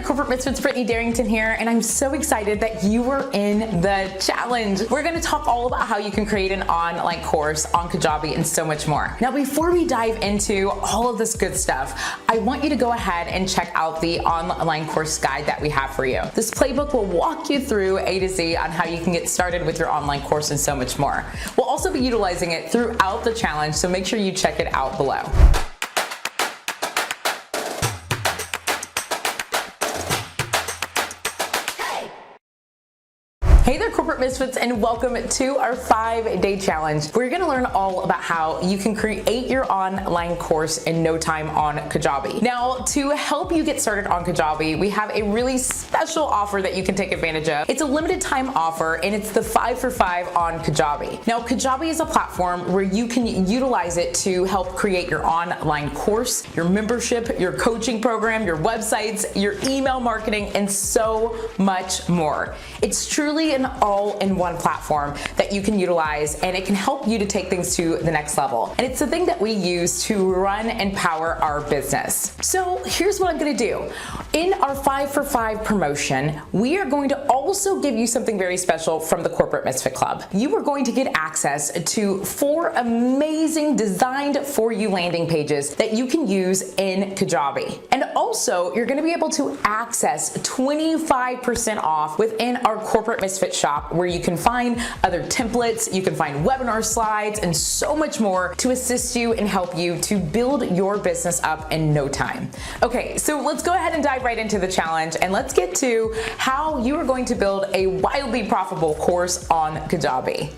Corporate Misfits, Brittany Darrington here, and I'm so excited that you were in the challenge. We're gonna talk all about how you can create an online course on Kajabi and so much more. Now, before we dive into all of this good stuff, I want you to go ahead and check out the online course guide that we have for you. This playbook will walk you through A to Z on how you can get started with your online course and so much more. We'll also be utilizing it throughout the challenge, so make sure you check it out below. Hey there, Corporate Misfits, and welcome to our 5-day challenge. We're gonna learn all about how you can create your online course in no time on Kajabi. Now, to help you get started on Kajabi, we have a really special offer that you can take advantage of. It's a limited time offer, and it's the 5 for 5 on Kajabi. Now, Kajabi is a platform where you can utilize it to help create your online course, your membership, your coaching program, your websites, your email marketing, and so much more. It's truly an all-in-one platform that you can utilize, and it can help you to take things to the next level. And it's the thing that we use to run and power our business. So here's what I'm gonna do. In our 5 for 5 promotion, we are going to also give you something very special from the Corporate Misfit Club. You are going to get access to 4 amazing designed for you landing pages that you can use in Kajabi. And also, you're gonna be able to access 25% off within our Corporate Misfit shop, where you can find other templates, you can find webinar slides, and so much more to assist you and help you to build your business up in no time. Okay, so let's go ahead and dive right into the challenge, and let's get to how you are going to build a wildly profitable course on Kajabi.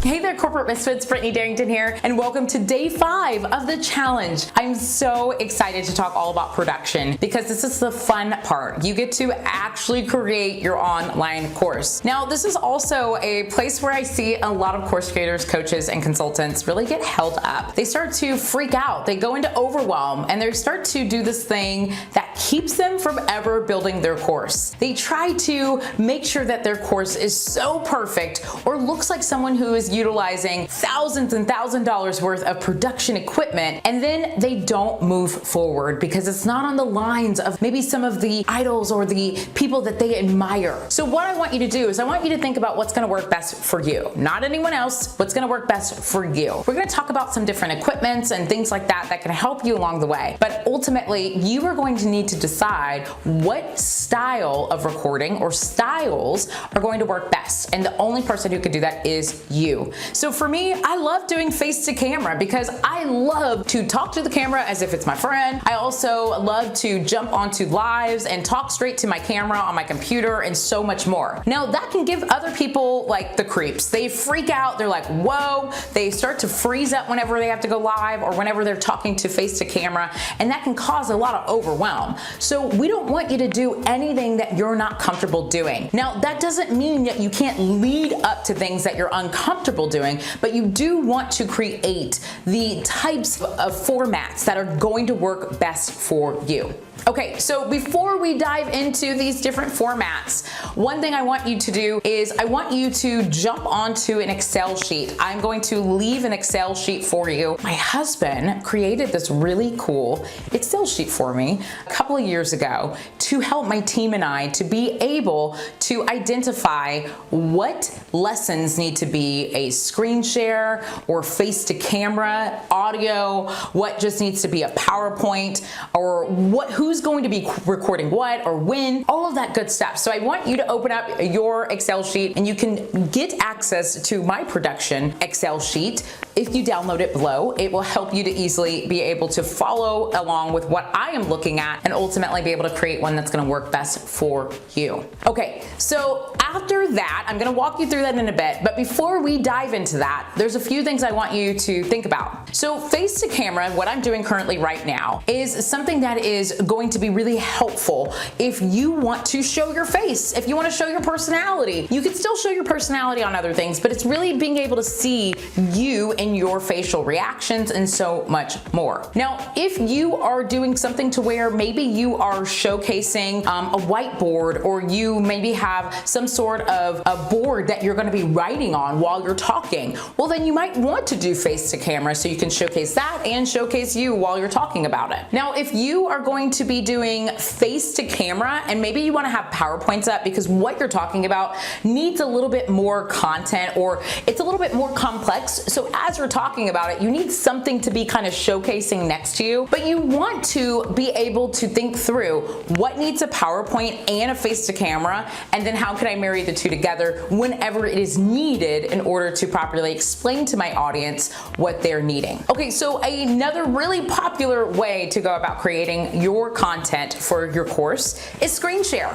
Hey there, Corporate Misfits, Brittany Darrington here, and welcome to day 5 of the challenge. I'm so excited to talk all about production because this is the fun part. You get to actually create your online course. Now, this is also a place where I see a lot of course creators, coaches, and consultants really get held up. They start to freak out, they go into overwhelm, and they start to do this thing that keeps them from ever building their course. They try to make sure that their course is so perfect or looks like someone who is utilizing thousands and $1,000s worth of production equipment, and then they don't move forward because it's not on the lines of maybe some of the idols or the people that they admire. So what I want you to do is I want you to think about what's gonna work best for you, not anyone else, what's gonna work best for you. We're gonna talk about some different equipments and things like that that can help you along the way, but ultimately you are going to need to decide what style of recording or styles are going to work best, and the only person who can do that is you. So for me, I love doing face to camera because I love to talk to the camera as if it's my friend. I also love to jump onto lives and talk straight to my camera on my computer and so much more. Now, that can give other people like the creeps. They freak out, they're like, whoa, they start to freeze up whenever they have to go live or whenever they're talking to face to camera, and that can cause a lot of overwhelm. So we don't want you to do anything that you're not comfortable doing. Now, that doesn't mean that you can't lead up to things that you're uncomfortable doing, but you do want to create the types of formats that are going to work best for you. Okay, so before we dive into these different formats, one thing I want you to do is I want you to jump onto an Excel sheet. I'm going to leave an Excel sheet for you. My husband created this really cool Excel sheet for me a couple of years ago to help my team and I to be able to identify what lessons need to be a screen share or face to camera, audio, what just needs to be a PowerPoint, or who's going to be recording what or when, all of that good stuff. So I want you to open up your Excel sheet, and you can get access to my production Excel sheet. If you download it below, it will help you to easily be able to follow along with what I am looking at and ultimately be able to create one that's gonna work best for you. Okay, so after that, I'm gonna walk you through that in a bit, but before we dive into that, there's a few things I want you to think about. So face to camera, what I'm doing currently right now, is something that is going to be really helpful if you want to show your face, if you want to show your personality. You can still show your personality on other things, but it's really being able to see you and your facial reactions and so much more. Now, if you are doing something to where maybe you are showcasing a whiteboard, or you maybe have some sort of a board that you're going to be writing on while you're talking, well, then you might want to do face to camera so you can showcase that and showcase you while you're talking about it. Now, if you are going to be doing face to camera and maybe you want to have PowerPoints up because what you're talking about needs a little bit more content, or it's a little bit more complex, so as you're talking about it, you need something to be kind of showcasing next to you, but you want to be able to think through what needs a PowerPoint and a face to camera, and then how can I marry the two together whenever it is needed in order to properly explain to my audience what they're needing. Okay, so another really popular way to go about creating your content for your course is screen share.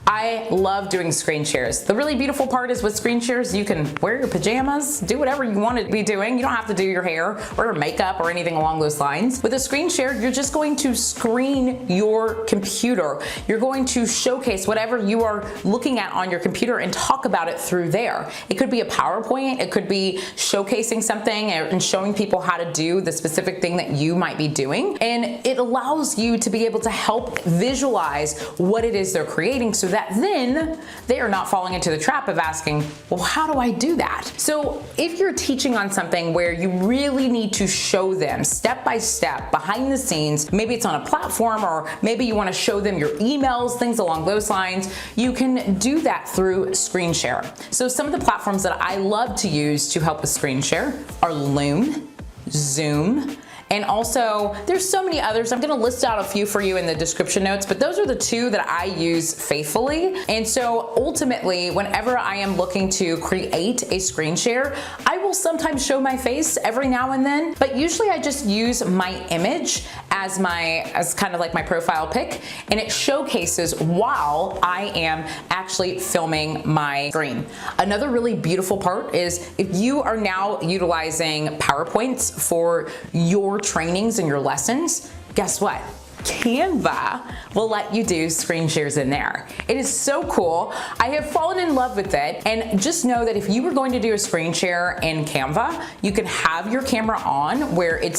I love doing screen shares. The really beautiful part is with screen shares, you can wear your pajamas, do whatever you want to be doing. You don't have to do your hair or your makeup or anything along those lines. With a screen share, you're just going to screen your computer. You're going to showcase whatever you are looking at on your computer and talk about it through there. It could be a PowerPoint, it could be showcasing something and showing people how to do the specific thing that you might be doing. And it allows you to be able to help visualize what it is they're creating, so that then they are not falling into the trap of asking, well, how do I do that? So if you're teaching on something where you really need to show them step by step behind the scenes, maybe it's on a platform, or maybe you want to show them your emails, things along those lines, you can do that through screen share. So some of the platforms that I love to use to help with screen share are Loom, Zoom, and also there's so many others. I'm gonna list out a few for you in the description notes, but those are the two that I use faithfully. And so ultimately, whenever I am looking to create a screen share, I will sometimes show my face every now and then, but usually I just use my image as kind of like my profile pic, and it showcases while I am actually filming my screen. Another really beautiful part is if you are now utilizing PowerPoints for your trainings and your lessons, guess what? Canva will let you do screen shares in there. It is so cool. I have fallen in love with it, and just know that if you were going to do a screen share in Canva, you can have your camera on where it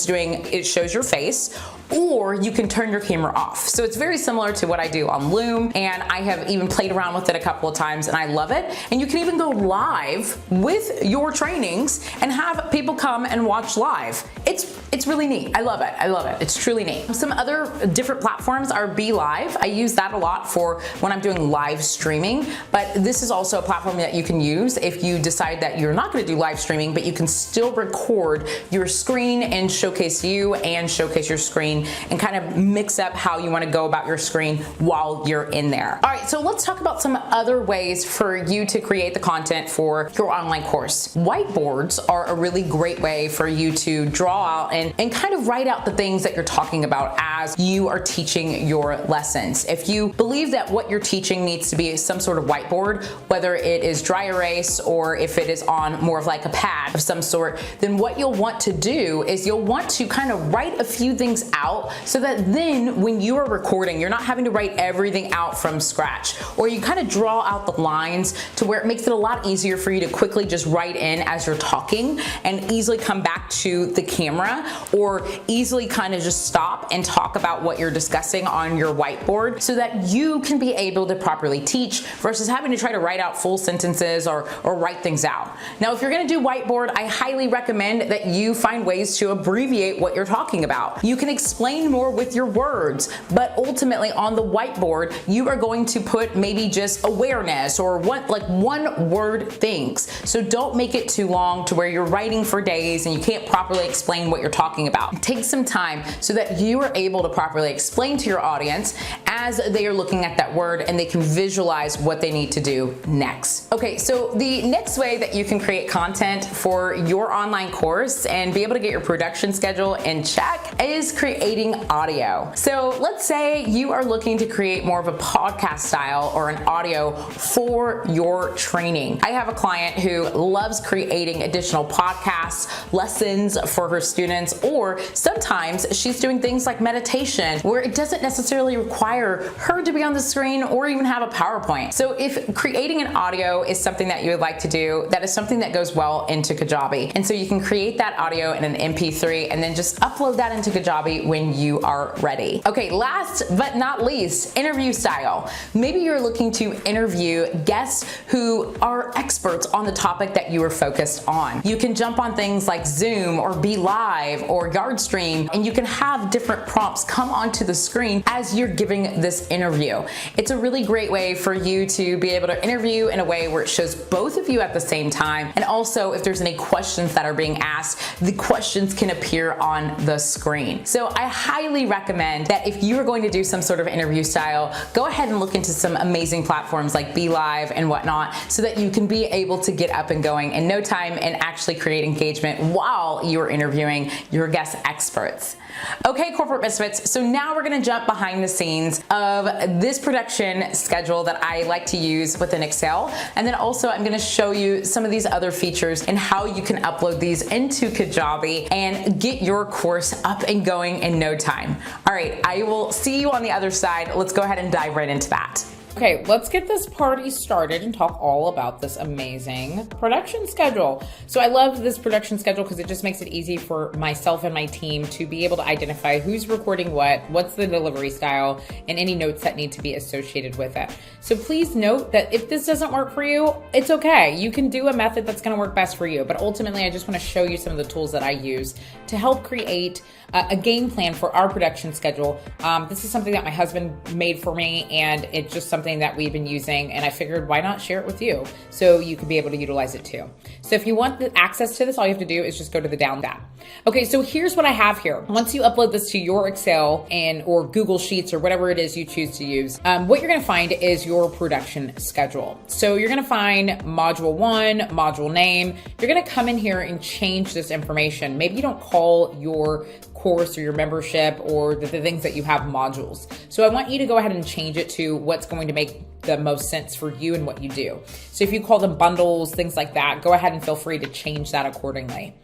shows your face, or you can turn your camera off. So it's very similar to what I do on Loom, and I have even played around with it a couple of times and I love it. And you can even go live with your trainings and have people come and watch live. It's really neat. I love it. I love it. It's truly neat. Some other different platforms are Be Live. I use that a lot for when I'm doing live streaming, but this is also a platform that you can use if you decide that you're not going to do live streaming, but you can still record your screen and showcase you and showcase your screen and kind of mix up how you want to go about your screen while you're in there. All right, so let's talk about some other ways for you to create the content for your online course. Whiteboards are a really great way for you to draw out and kind of write out the things that you're talking about as you are teaching your lessons. If you believe that what you're teaching needs to be some sort of whiteboard, whether it is dry erase or if it is on more of like a pad of some sort, then what you'll want to do is you'll want to kind of write a few things out so that then when you are recording, you're not having to write everything out from scratch, or you kind of draw out the lines to where it makes it a lot easier for you to quickly just write in as you're talking and easily come back to the camera, or easily kind of just stop and talk about what you're discussing on your whiteboard so that you can be able to properly teach versus having to try to write out full sentences or write things out. Now, if you're gonna do whiteboard, I highly recommend that you find ways to abbreviate what you're talking about. You can explain more with your words, but ultimately on the whiteboard, you are going to put maybe just awareness or one word things. So don't make it too long to where you're writing for days and you can't properly explain what you're talking about. Take some time so that you are able to properly explain to your audience as they are looking at that word and they can visualize what they need to do next. Okay, so the next way that you can create content for your online course and be able to get your production schedule in check is creating audio. So let's say you are looking to create more of a podcast style or an audio for your training. I have a client who loves creating additional podcasts, lessons for her students, or sometimes she's doing things like meditation where it doesn't necessarily require for her to be on the screen or even have a PowerPoint. So if creating an audio is something that you would like to do, that is something that goes well into Kajabi. And so you can create that audio in an MP3 and then just upload that into Kajabi when you are ready. Okay, last but not least, interview style. Maybe you're looking to interview guests who are experts on the topic that you are focused on. You can jump on things like Zoom or Be Live or Yardstream, and you can have different prompts come onto the screen as you're giving this interview. It's a really great way for you to be able to interview in a way where it shows both of you at the same time, and also if there's any questions that are being asked, the questions can appear on the screen. So I highly recommend that if you are going to do some sort of interview style, go ahead and look into some amazing platforms like Be Live and whatnot so that you can be able to get up and going in no time and actually create engagement while you're interviewing your guest experts. Okay, corporate misfits, so now we're gonna jump behind the scenes of this production schedule that I like to use within Excel, and then also I'm gonna show you some of these other features and how you can upload these into Kajabi and get your course up and going in no time. All right, I will see you on the other side. Let's go ahead and dive right into that. Okay, let's get this party started and talk all about this amazing production schedule. So I love this production schedule because it just makes it easy for myself and my team to be able to identify who's recording what's the delivery style, and any notes that need to be associated with it. So please note that if this doesn't work for you, it's okay. You can do a method that's gonna work best for you, but ultimately I just wanna show you some of the tools that I use to help create a game plan for our production schedule. This is something that my husband made for me, and it's just something that we've been using, and I figured why not share it with you so you could be able to utilize it too. So if you want the access to this, all you have to do is just go to the Down tab. Okay, so here's what I have here. Once you upload this to your Excel or Google Sheets or whatever it is you choose to use, what you're gonna find is your production schedule. So you're gonna find module 1, module name. You're gonna come in here and change this information. Maybe you don't call your course or your membership or the things that you have modules. So I want you to go ahead and change it to what's going to make the most sense for you and what you do. So if you call them bundles, things like that, go ahead and feel free to change that accordingly.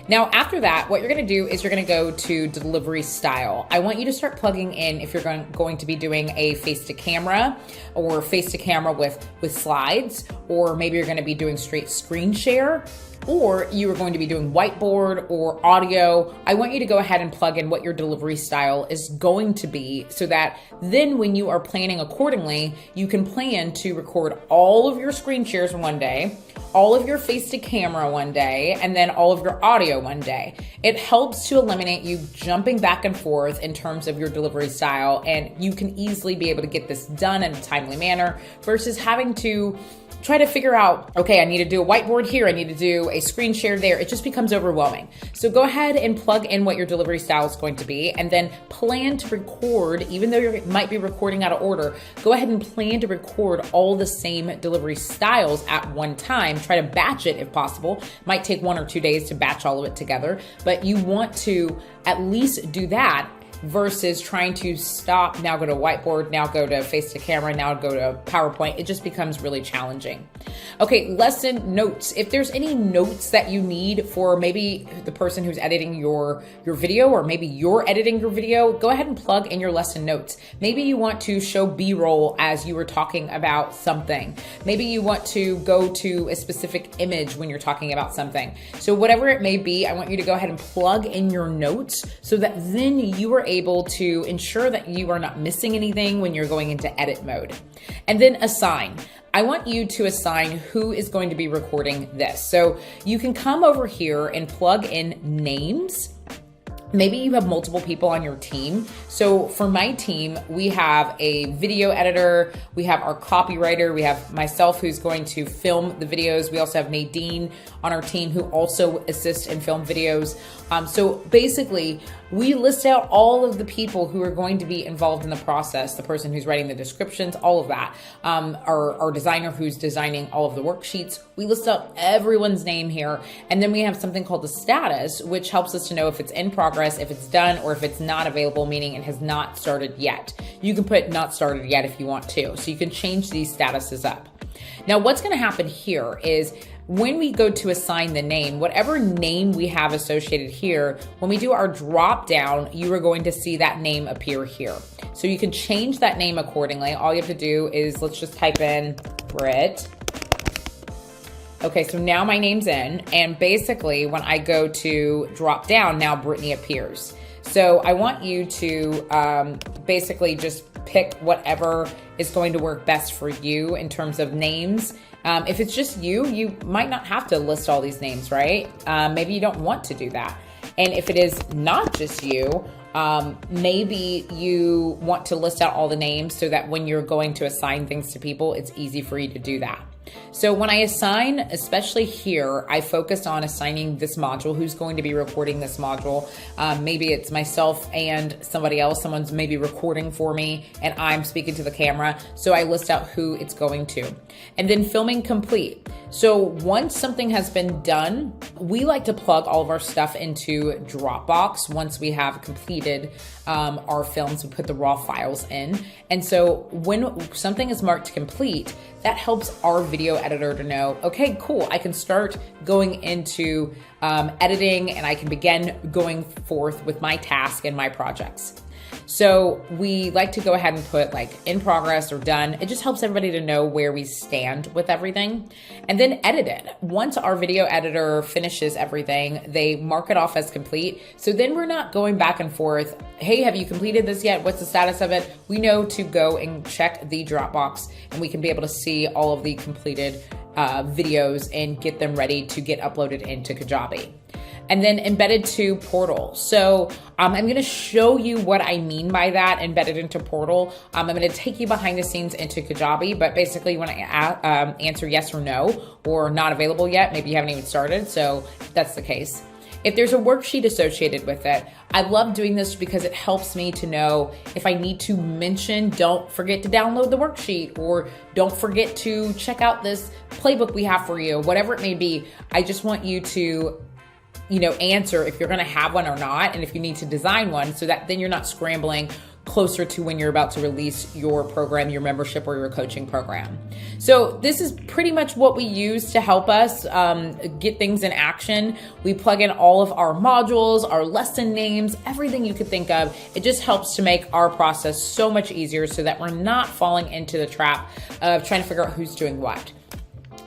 Now, after that, what you're gonna do is you're gonna go to delivery style. I want you to start plugging in if you're going to be doing a face-to-camera or face-to-camera with slides, or maybe you're gonna be doing straight screen share, or you are going to be doing whiteboard or audio. I want you to go ahead and plug in what your delivery style is going to be so that then when you are planning accordingly, you can plan to record all of your screen shares one day, all of your face to camera one day, and then all of your audio one day. It helps to eliminate you jumping back and forth in terms of your delivery style, and you can easily be able to get this done in a timely manner versus having to try to figure out, okay, I need to do a whiteboard here, I need to do a screen share there. It just becomes overwhelming. So go ahead and plug in what your delivery style is going to be, and then plan to record, even though you might be recording out of order, go ahead and plan to record all the same delivery styles at one time. Try to batch it if possible. Might take 1 or 2 days to batch all of it together, but you want to at least do that versus trying to stop, now go to whiteboard, now go to face to camera, now go to PowerPoint. It just becomes really challenging. Okay, lesson notes. If there's any notes that you need for maybe the person who's editing your video, or maybe you're editing your video, go ahead and plug in your lesson notes. Maybe you want to show B-roll as you were talking about something. Maybe you want to go to a specific image when you're talking about something. So whatever it may be, I want you to go ahead and plug in your notes so that then you are able to ensure that you are not missing anything when you're going into edit mode. And then assign. I want you to assign who is going to be recording this. So you can come over here and plug in names. Maybe you have multiple people on your team. So for my team, we have a video editor, we have our copywriter, we have myself who's going to film the videos. We also have Nadine on our team who also assists in film videos. So basically, we list out all of the people who are going to be involved in the process, the person who's writing the descriptions, all of that. Our designer who's designing all of the worksheets. We list out everyone's name here. And then we have something called the status, which helps us to know if it's in progress, if it's done, or if it's not available, meaning it has not started yet. You can put not started yet if you want to. So you can change these statuses up. Now, what's going to happen here is when we go to assign the name, whatever name we have associated here, when we do our drop down, you are going to see that name appear here. So you can change that name accordingly. All you have to do is, let's just type in Britt. Okay, so now my name's in, and basically when I go to drop down, now Brittany appears. So I want you to basically just pick whatever is going to work best for you in terms of names. If it's just you might not have to list all these names, right? Maybe you don't want to do that. And if it is not just you, maybe you want to list out all the names so that when you're going to assign things to people, it's easy for you to do that. So when I assign, especially here, I focus on assigning this module, who's going to be recording this module. Maybe it's myself and somebody else. Someone's maybe recording for me and I'm speaking to the camera. So I list out who it's going to. And then filming complete. So once something has been done, we like to plug all of our stuff into Dropbox. Once we have completed our films, we put the raw files in. And so when something is marked complete, that helps our video editor to know, okay, cool, I can start going into editing and I can begin going forth with my task and my projects. So we like to go ahead and put like in progress or done. It just helps everybody to know where we stand with everything. And then edit it. Once our video editor finishes everything, they mark it off as complete. So then we're not going back and forth. Hey, have you completed this yet? What's the status of it? We know to go and check the Dropbox and we can be able to see all of the completed videos and get them ready to get uploaded into Kajabi. And then embedded to Portal. So I'm gonna show you what I mean by that, embedded into Portal. I'm gonna take you behind the scenes into Kajabi, but basically you wanna answer yes or no, or not available yet. Maybe you haven't even started, so if that's the case. If there's a worksheet associated with it, I love doing this because it helps me to know if I need to mention, don't forget to download the worksheet, or don't forget to check out this playbook we have for you, whatever it may be. I just want you to answer if you're gonna have one or not, and if you need to design one, so that then you're not scrambling closer to when you're about to release your program, your membership, or your coaching program. So this is pretty much what we use to help us get things in action. We plug in all of our modules, our lesson names, everything you could think of. It just helps to make our process so much easier so that we're not falling into the trap of trying to figure out who's doing what.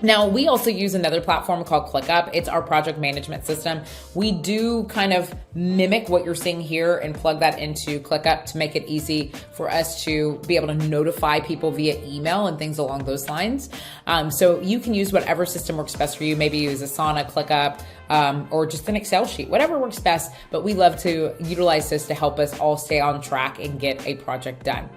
Now, we also use another platform called ClickUp. It's our project management system. We do kind of mimic what you're seeing here and plug that into ClickUp to make it easy for us to be able to notify people via email and things along those lines. So you can use whatever system works best for you. Maybe use Asana, ClickUp, or just an Excel sheet, whatever works best. But we love to utilize this to help us all stay on track and get a project done.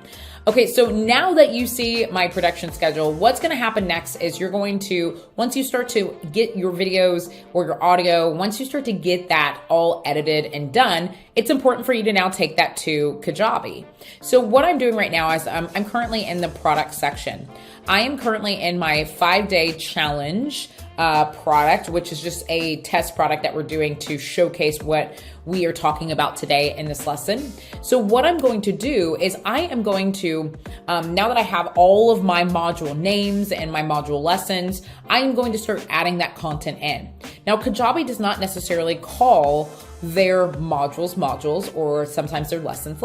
Okay, so now that you see my production schedule, what's gonna happen next is you're going to, once you start to get your videos or your audio, once you start to get that all edited and done, it's important for you to now take that to Kajabi. So what I'm doing right now is I'm currently in the product section. I am currently in my 5-day challenge product, which is just a test product that we're doing to showcase what we are talking about today in this lesson. So what I'm going to do is I am going to, now that I have all of my module names and my module lessons, I am going to start adding that content in. Now, Kajabi does not necessarily call their modules, or sometimes their lessons.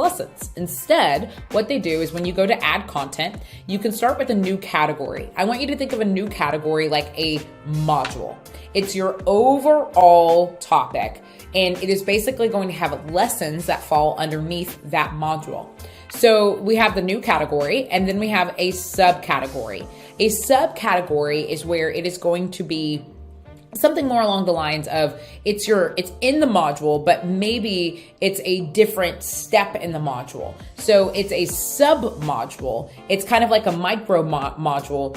Instead, what they do is when you go to add content, you can start with a new category. I want you to think of a new category like a module. It's your overall topic, and it is basically going to have lessons that fall underneath that module. So we have the new category, and then we have a subcategory. A subcategory is where it is going to be something more along the lines of it's in the module, but maybe it's a different step in the module. So it's a sub module. It's kind of like a micro module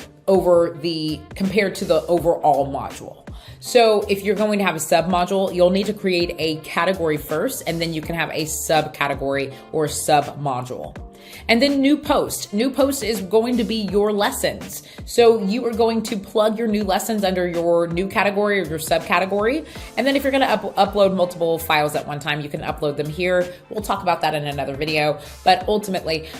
compared to the overall module. So if you're going to have a sub module, you'll need to create a category first, and then you can have a subcategory or sub module. And then new post. New post is going to be your lessons. So you are going to plug your new lessons under your new category or your subcategory. And then if you're going to upload multiple files at one time, you can upload them here. We'll talk about that in another video. But ultimately,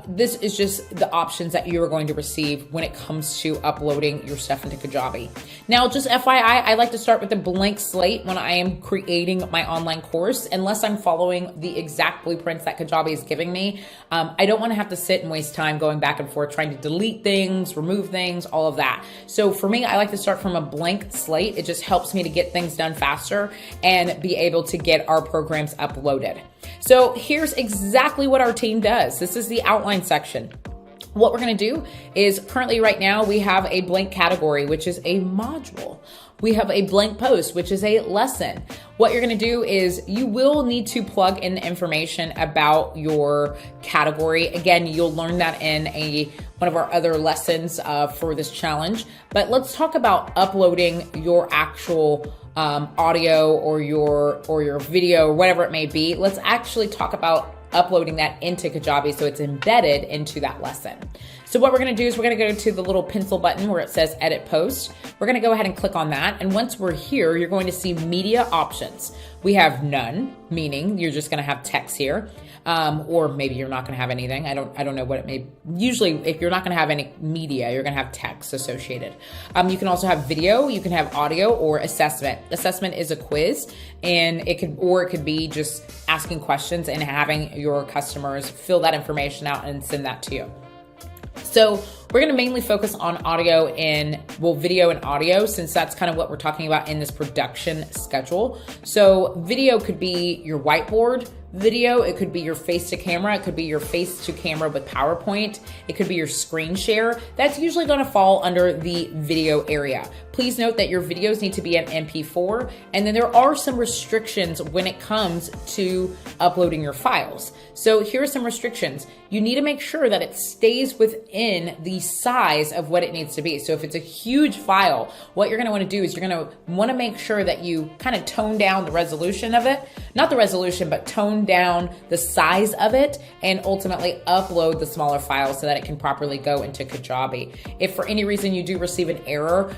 this is just the options that you are going to receive when it comes to uploading your stuff into Kajabi. Now, just FYI, I like to start with a blank slate when I am creating my online course, unless I'm following the exact blueprints that Kajabi is giving me. I don't want to have to sit and waste time going back and forth trying to delete things, remove things, all of that. So for me, I like to start from a blank slate. It just helps me to get things done faster and be able to get our programs uploaded. So here's exactly what our team does. This is the outline section. What we're going to do is currently right now we have a blank category, which is a module. We have a blank post, which is a lesson. What you're going to do is you will need to plug in information about your category. Again, you'll learn that in one of our other lessons for this challenge. But let's talk about uploading your actual audio or your video or whatever it may be. Let's actually talk about uploading that into Kajabi so it's embedded into that lesson. So what we're going to do is we're going to go to the little pencil button where it says edit post. We're going to go ahead and click on that. And once we're here, you're going to see media options. We have none, meaning you're just going to have text here. Or maybe you're not going to have anything. I don't know what it may. Usually if you're not going to have any media, you're going to have text associated. You can also have video, you can have audio or assessment. Assessment is a quiz, and it could be just asking questions and having your customers fill that information out and send that to you. So we're going to mainly focus on video and audio, since that's kind of what we're talking about in this production schedule. So video could be your whiteboard video. It could be your face to camera. It could be your face to camera with PowerPoint. It could be your screen share. That's usually going to fall under the video area. Please note that your videos need to be an MP4. And then there are some restrictions when it comes to uploading your files. So here are some restrictions. You need to make sure that it stays within the size of what it needs to be. So if it's a huge file, what you're going to want to do is you're going to want to make sure that you kind of tone down the resolution of it. Not the resolution, but tone down the size of it, and ultimately upload the smaller file so that it can properly go into Kajabi. If for any reason you do receive an error,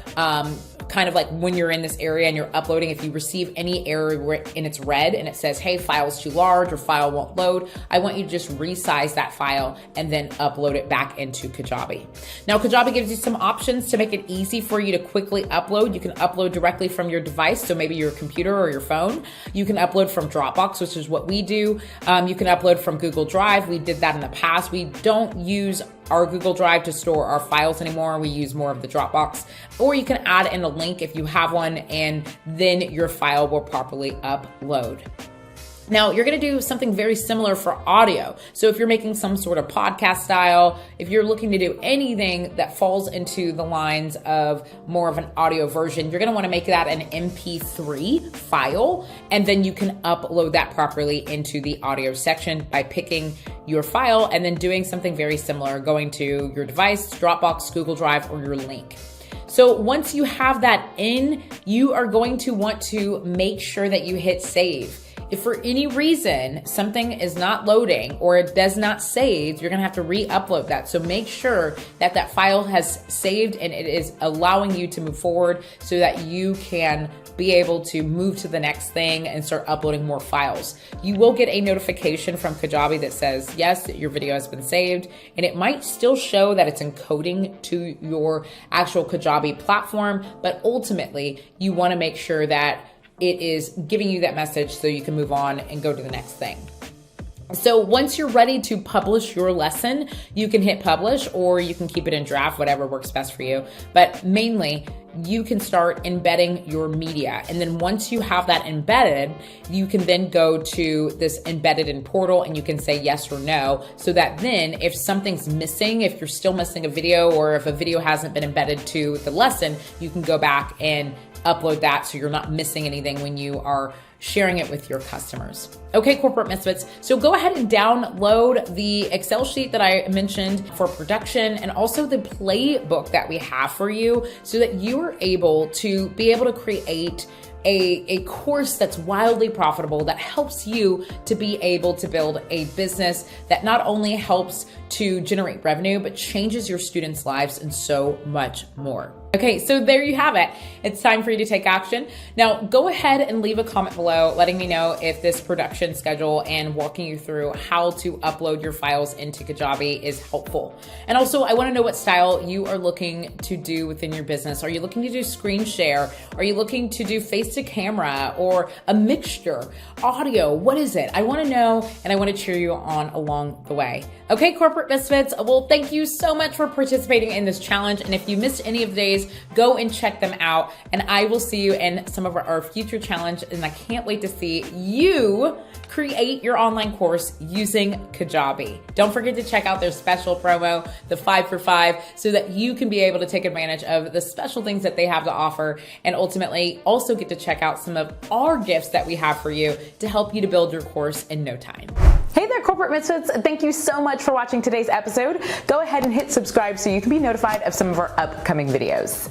kind of like when you're in this area and you're uploading, if you receive any error and it's red and it says, hey, file's too large or file won't load, I want you to just resize that file and then upload it back into Kajabi. Now, Kajabi gives you some options to make it easy for you to quickly upload. You can upload directly from your device, so maybe your computer or your phone. You can upload from Dropbox, which is what we do. You can upload from Google Drive. We did that in the past. We don't use our Google Drive to store our files anymore. We use more of the Dropbox. Or you can add in a link if you have one, and then your file will properly upload. Now, you're going to do something very similar for audio. So if you're making some sort of podcast style, if you're looking to do anything that falls into the lines of more of an audio version, you're going to want to make that an MP3 file, and then you can upload that properly into the audio section by picking your file and then doing something very similar, going to your device, Dropbox, Google Drive, or your link. So once you have that in, you are going to want to make sure that you hit save. If for any reason something is not loading or it does not save, you're gonna have to re-upload that. So make sure that that file has saved and it is allowing you to move forward so that you can be able to move to the next thing and start uploading more files. You will get a notification from Kajabi that says, yes, your video has been saved, and it might still show that it's encoding to your actual Kajabi platform, but ultimately you wanna make sure that it is giving you that message so you can move on and go to the next thing. So once you're ready to publish your lesson, you can hit publish or you can keep it in draft, whatever works best for you. But mainly, you can start embedding your media. And then once you have that embedded, you can then go to this embedded in portal and you can say yes or no. So that then if something's missing, if you're still missing a video or if a video hasn't been embedded to the lesson, you can go back and upload that so you're not missing anything when you are sharing it with your customers. Okay, corporate misfits. So go ahead and download the Excel sheet that I mentioned for production and also the playbook that we have for you so that you are able to create a course that's wildly profitable that helps you to be able to build a business that not only helps to generate revenue, but changes your students' lives and so much more. Okay, so there you have it. It's time for you to take action. Now, go ahead and leave a comment below letting me know if this production schedule and walking you through how to upload your files into Kajabi is helpful. And also, I want to know what style you are looking to do within your business. Are you looking to do screen share? Are you looking to do face to camera or a mixture? Audio, what is it? I want to know, and I want to cheer you on along the way. Okay, corporate misfits, well, thank you so much for participating in this challenge. And if you missed any of days, go and check them out. And I will see you in some of our future challenge. And I can't wait to see you create your online course using Kajabi. Don't forget to check out their special promo, the 5 for 5, so that you can be able to take advantage of the special things that they have to offer, and ultimately also get to check out some of our gifts that we have for you to help you to build your course in no time. Hey there, corporate misfits. Thank you so much for watching today's episode. Go ahead and hit subscribe so you can be notified of some of our upcoming videos.